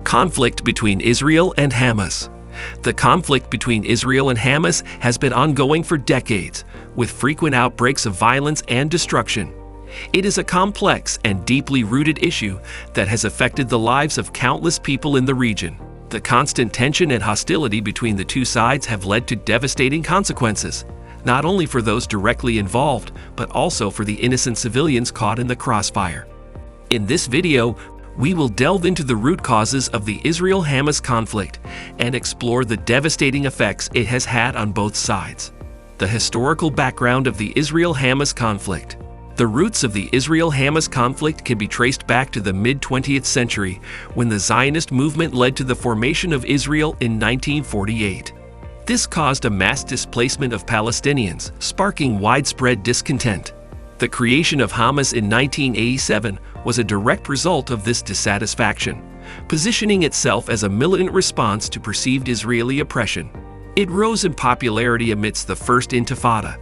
Conflict between Israel and Hamas. The conflict between Israel and Hamas has been ongoing for decades, with frequent outbreaks of violence and destruction. It is a complex and deeply rooted issue that has affected the lives of countless people in the region. The constant tension and hostility between the two sides have led to devastating consequences, not only for those directly involved, but also for the innocent civilians caught in the crossfire. In this video, we will delve into the root causes of the Israel-Hamas conflict and explore the devastating effects it has had on both sides. The historical background of the Israel-Hamas conflict. The roots of the Israel-Hamas conflict can be traced back to the mid-20th century, when the Zionist movement led to the formation of Israel in 1948. This caused a mass displacement of Palestinians, sparking widespread discontent. The creation of Hamas in 1987 was a direct result of this dissatisfaction, positioning itself as a militant response to perceived Israeli oppression. It rose in popularity amidst the First Intifada,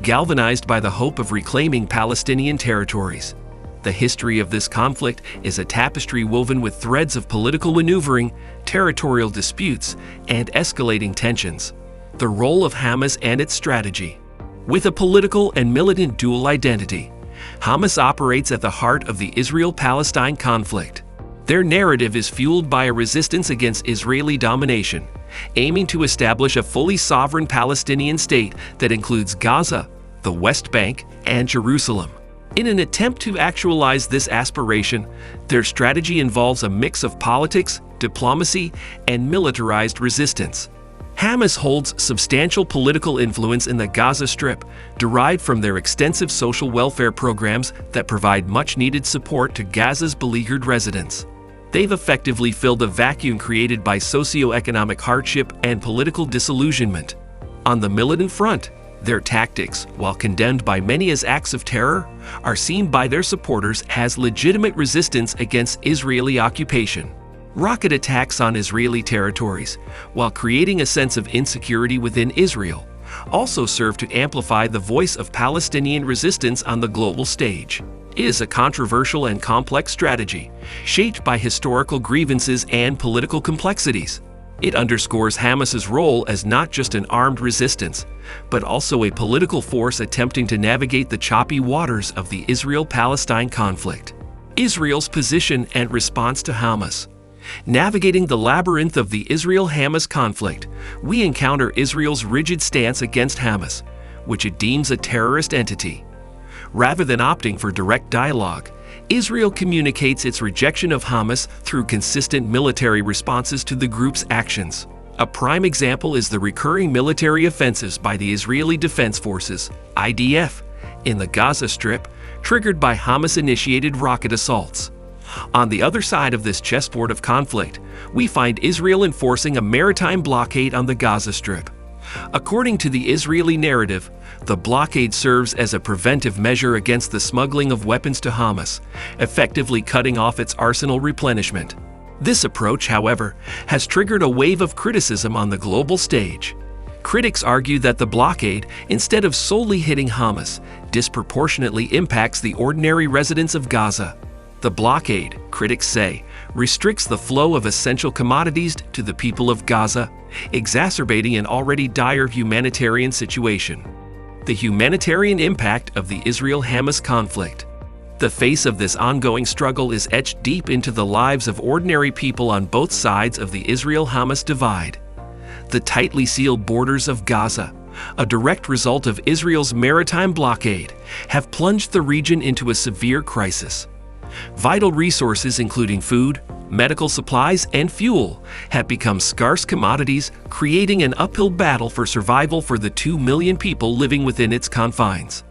galvanized by the hope of reclaiming Palestinian territories. The history of this conflict is a tapestry woven with threads of political maneuvering, territorial disputes, and escalating tensions. The role of Hamas and its strategy. With a political and militant dual identity, Hamas operates at the heart of the Israel-Palestine conflict. Their narrative is fueled by a resistance against Israeli domination, aiming to establish a fully sovereign Palestinian state that includes Gaza, the West Bank, and Jerusalem. In an attempt to actualize this aspiration, their strategy involves a mix of politics, diplomacy, and militarized resistance. Hamas holds substantial political influence in the Gaza Strip, derived from their extensive social welfare programs that provide much-needed support to Gaza's beleaguered residents. They've effectively filled a vacuum created by socioeconomic hardship and political disillusionment. On the militant front, their tactics, while condemned by many as acts of terror, are seen by their supporters as legitimate resistance against Israeli occupation. Rocket attacks on Israeli territories, while creating a sense of insecurity within Israel, also serve to amplify the voice of Palestinian resistance on the global stage. It is a controversial and complex strategy, shaped by historical grievances and political complexities. It underscores Hamas's role as not just an armed resistance, but also a political force attempting to navigate the choppy waters of the Israel-Palestine conflict. Israel's position and response to Hamas. Navigating the labyrinth of the Israel-Hamas conflict, we encounter Israel's rigid stance against Hamas, which it deems a terrorist entity. Rather than opting for direct dialogue, Israel communicates its rejection of Hamas through consistent military responses to the group's actions. A prime example is the recurring military offensives by the Israeli Defense Forces, IDF, in the Gaza Strip, triggered by Hamas-initiated rocket assaults. On the other side of this chessboard of conflict, we find Israel enforcing a maritime blockade on the Gaza Strip. According to the Israeli narrative, the blockade serves as a preventive measure against the smuggling of weapons to Hamas, effectively cutting off its arsenal replenishment. This approach, however, has triggered a wave of criticism on the global stage. Critics argue that the blockade, instead of solely hitting Hamas, disproportionately impacts the ordinary residents of Gaza. The blockade, critics say, restricts the flow of essential commodities to the people of Gaza, exacerbating an already dire humanitarian situation. The humanitarian impact of the Israel-Hamas conflict. The face of this ongoing struggle is etched deep into the lives of ordinary people on both sides of the Israel-Hamas divide. The tightly sealed borders of Gaza, a direct result of Israel's maritime blockade, have plunged the region into a severe crisis. Vital resources including food, medical supplies, and fuel have become scarce commodities, creating an uphill battle for survival for the 2 million people living within its confines.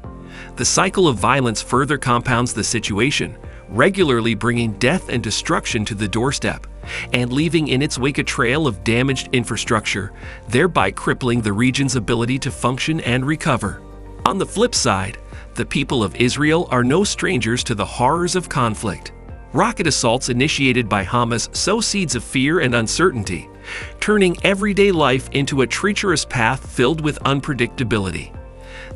The cycle of violence further compounds the situation, regularly bringing death and destruction to the doorstep, and leaving in its wake a trail of damaged infrastructure, thereby crippling the region's ability to function and recover. On the flip side, the people of Israel are no strangers to the horrors of conflict. Rocket assaults initiated by Hamas sow seeds of fear and uncertainty, turning everyday life into a treacherous path filled with unpredictability.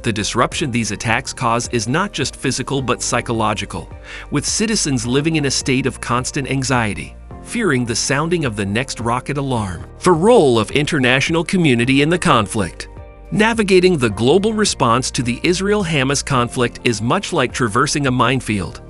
The disruption these attacks cause is not just physical but psychological, with citizens living in a state of constant anxiety. fearing the sounding of the next rocket alarm. The role of international community in the conflict. Navigating the global response to the Israel-Hamas conflict is much like traversing a minefield.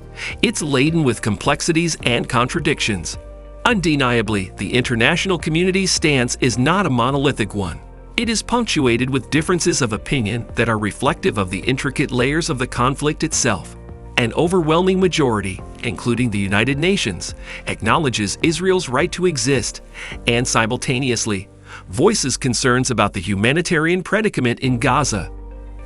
It's laden with complexities and contradictions. Undeniably, the international community's stance is not a monolithic one. It is punctuated with differences of opinion that are reflective of the intricate layers of the conflict itself. An overwhelming majority, including the United Nations, acknowledges Israel's right to exist and simultaneously voices concerns about the humanitarian predicament in Gaza.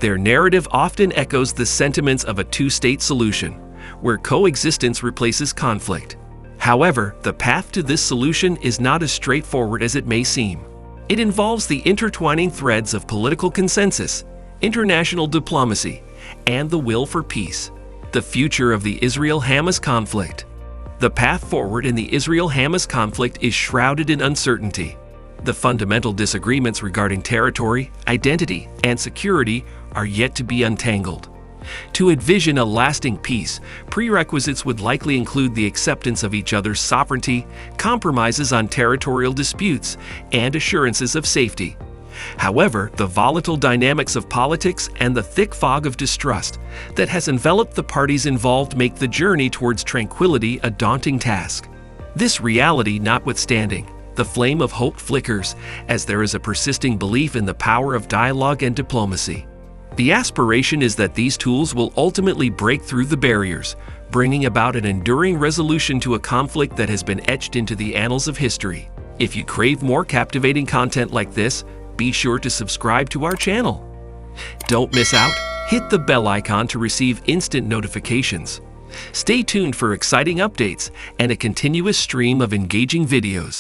Their narrative often echoes the sentiments of a two-state solution, where coexistence replaces conflict. However, the path to this solution is not as straightforward as it may seem. It involves the intertwining threads of political consensus, international diplomacy, and the will for peace. The future of the Israel-Hamas conflict. The path forward in the Israel-Hamas conflict is shrouded in uncertainty. The fundamental disagreements regarding territory, identity, and security are yet to be untangled. To envision a lasting peace, prerequisites would likely include the acceptance of each other's sovereignty, compromises on territorial disputes, and assurances of safety. However, the volatile dynamics of politics and the thick fog of distrust that has enveloped the parties involved make the journey towards tranquility a daunting task. This reality notwithstanding, the flame of hope flickers as there is a persisting belief in the power of dialogue and diplomacy. The aspiration is that these tools will ultimately break through the barriers, bringing about an enduring resolution to a conflict that has been etched into the annals of history. If you crave more captivating content like this, be sure to subscribe to our channel. Don't miss out. Hit the bell icon to receive instant notifications. Stay tuned for exciting updates and a continuous stream of engaging videos.